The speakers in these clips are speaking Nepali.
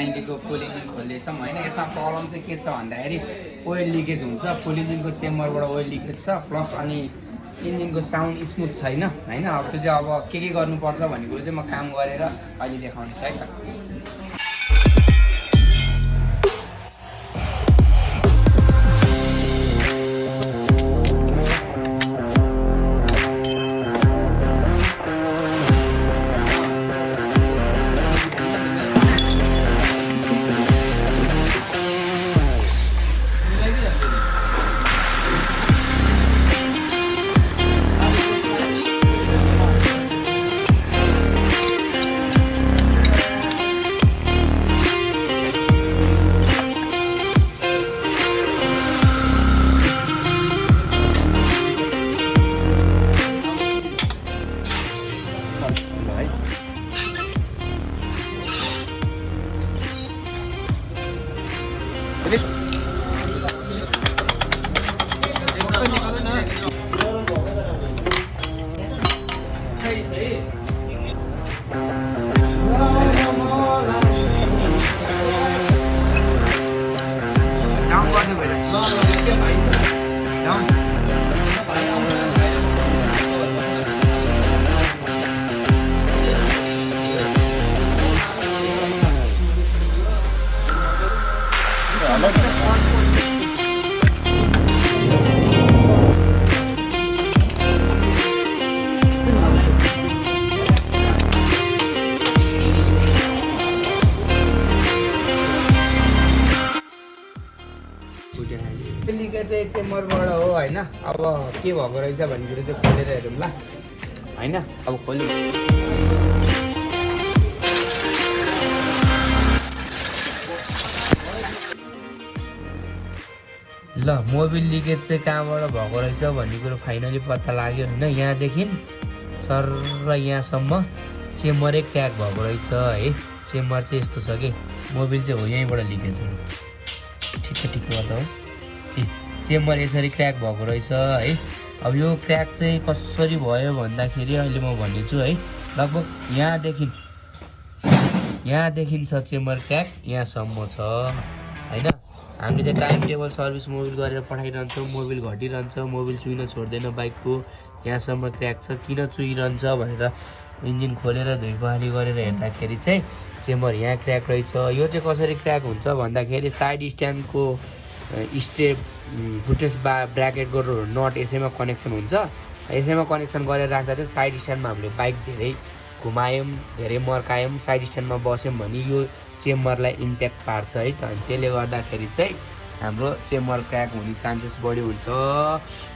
90 को फुल इन्जिन खोल्दैछौँ होइन। यसमा प्रब्लम चाहिँ के छ भन्दाखेरि ओइल लिकेज हुन्छ, फुल इन्जिनको चेम्बरबाट ओइल लिकेज छ, प्लस अनि इन्जिनको साउन्ड स्मुथ छैन होइन। अब त्यो चाहिँ अब के गर्नुपर्छ भन्ने कुरो चाहिँ म काम गरेर अहिले देखाउँछु है त। चेम्बरबाट हो होइन। अब के भएको रहेछ भन्ने कुरो चाहिँ खोलेर हेरौँ ल होइन। अब खोल्नु ल मोबिल लिकेज चाहिँ कहाँबाट भएको रहेछ भन्ने कुरो फाइनली पत्ता लाग्यो होइन। यहाँदेखि सर र यहाँसम्म चेम्बरै क्र्याक भएको रहेछ है। चेम्बर चाहिँ यस्तो छ कि मोबिल चाहिँ हो यहीँबाट लिकेज हो। ठिक गर्दा हो चेम्बर यसरी क्र्याक भएको रहेछ है। अब यो क्र्याक चाहिँ कसरी भयो भन्दाखेरि अहिले म भनिदिन्छु है। लगभग यहाँदेखि छ चेम्बर क्र्याक, यहाँसम्म छ होइन। हामीले चाहिँ टाइम टेबल सर्भिस मोबिल गरेर पठाइरहन्छौँ, मोबिल घटिरहन्छ, मोबिल चुइन छोड्दैन बाइकको। यहाँसम्म क्र्याक छ, किन चुइरहन्छ भनेर इन्जिन खोलेर धुइपखाली गरेर हेर्दाखेरि चाहिँ चेम्बर यहाँ क्र्याक रहेछ। यो चाहिँ कसरी क्र्याक हुन्छ भन्दाखेरि साइड स्ट्यान्डको स्टेप फुटेज ब्राकेटको नट यसैमा कनेक्सन हुन्छ। यसैमा कनेक्सन गरेर राख्दा चाहिँ साइड स्ट्यान्डमा हामीले बाइक धेरै घुमायौँ, धेरै मर्कायौँ, साइड स्ट्यान्डमा बस्यौँ भने यो चेम्बरलाई इम्प्याक्ट पार्छ है त। त्यसले गर्दाखेरि चाहिँ हाम्रो चेम्बर क्र्याक हुने चान्सेस बढी हुन्छ।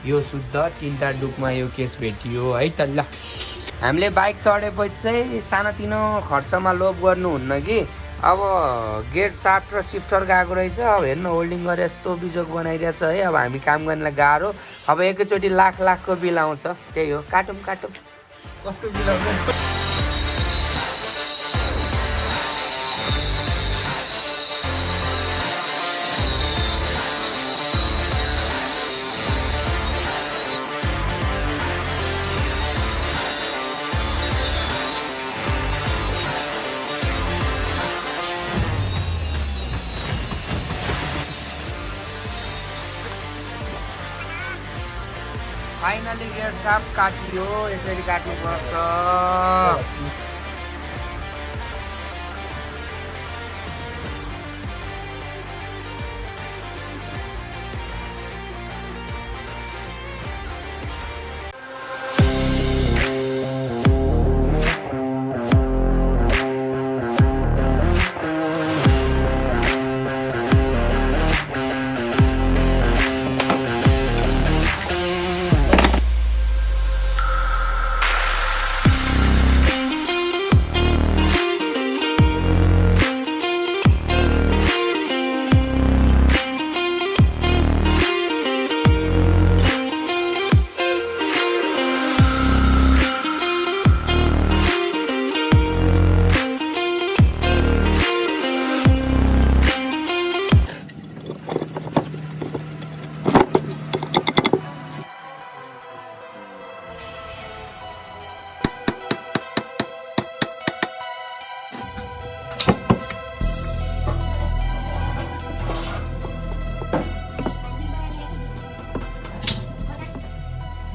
यो शुद्ध तिनवटा डुकमा यो केस भेटियो है त। ल हामीले बाइक चढेपछि चाहिँ सानोतिनो खर्चमा लोभ गर्नुहुन्न कि। अब गेट साफ्ट र सिफ्टर गएको रहेछ। अब हेर्नु होल्डिङ गरेर यस्तो बिजोग बनाइरहेछ है। अब हामी काम गर्नेलाई गाह्रो। अब एकैचोटि लाखको बिल आउँछ। त्यही हो, काटौँ कसको बिल आउँछ। फाइनली गेट साफ्ट काटियो, यसरी काट्नुपर्छ।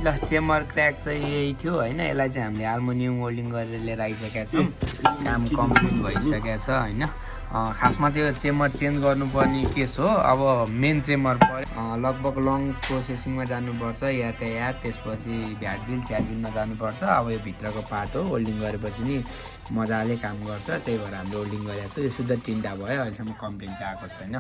ल चेम्बर क्र्याक चाहिँ यही थियो होइन। यसलाई चाहिँ हामीले हार्मोनियम वेल्डिङ गरेर लिएर आइसकेका छौँ। काम कम्प्लिट भइसकेको छ होइन। खासमा चाहिँ यो चेम्बर चेन्ज गर्नुपर्ने केस हो। अब मेन चेम्बर पऱ्यो लगभग लङ प्रोसेसिङमा जानुपर्छ, यातायात, त्यसपछि भ्याटबिल स्याटबिलमा जानुपर्छ। अब यो भित्रको पार्ट हो, वेल्डिङ गरेपछि नि मजाले काम गर्छ, त्यही भएर हामीले वेल्डिङ गरेको छ। यो शुद्ध टिन्टा भयो, अहिलेसम्म कम्प्लेन चाहिँ आएको छैन।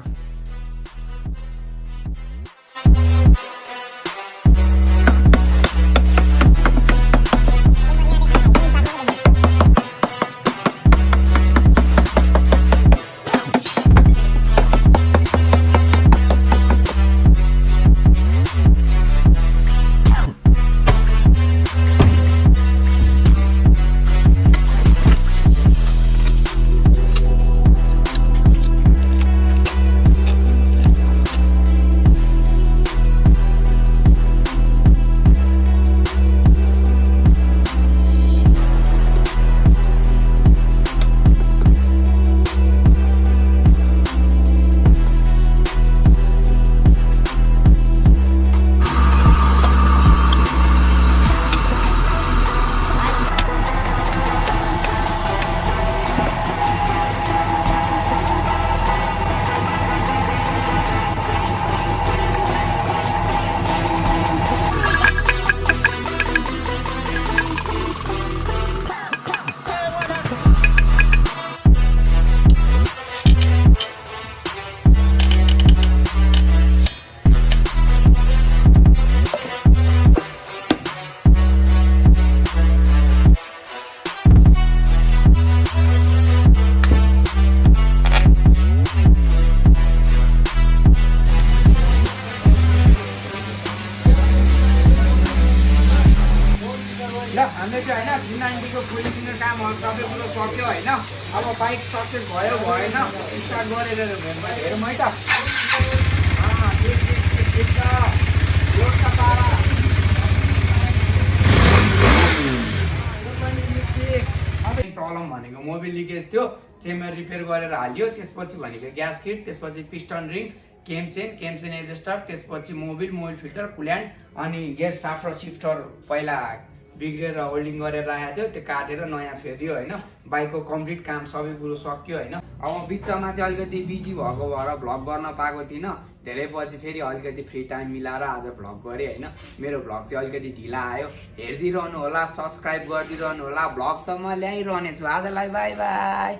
हामीले चाहिँ होइन V90को फिनिसिङको कामहरू सबै कुरो सक्यो होइन। अब बाइक सक्सेस भयो भएन स्टार्ट गरेर हेरौँ है त। प्रब्लम भनेको मोबिल लिकेज थियो, चेम्बर रिपेयर गरेर हाल्यो, त्यसपछि भनेको ग्यास किट, त्यसपछि piston ring, came chain adjuster, त्यसपछि मोबिल फिल्टर, कुल्यान्ट अनि गेयर साफ्ट र सिफ्टर पहिला बिग्रेर वेल्डिङ गरेर राखेको थियो, त्यो काटेर नयाँ फेरियो होइन। बाइकको कम्प्लिट काम सबै कुरो सक्यो होइन। अब बिचमा चाहिँ अलिकति बिजी भएको भएर भ्लग गर्न पाएको थिइनँ। धेरै पछि फेरि अलिकति फ्री टाइम मिलाएर आज भ्लग गरेँ होइन। मेरो भ्लग चाहिँ अलिकति ढिला आयो, हेरिदिइरहनु होला, सब्सक्राइब गरिदिइरहनु होला। भ्लग त म ल्याइरहने छु। आजलाई बाई बाई।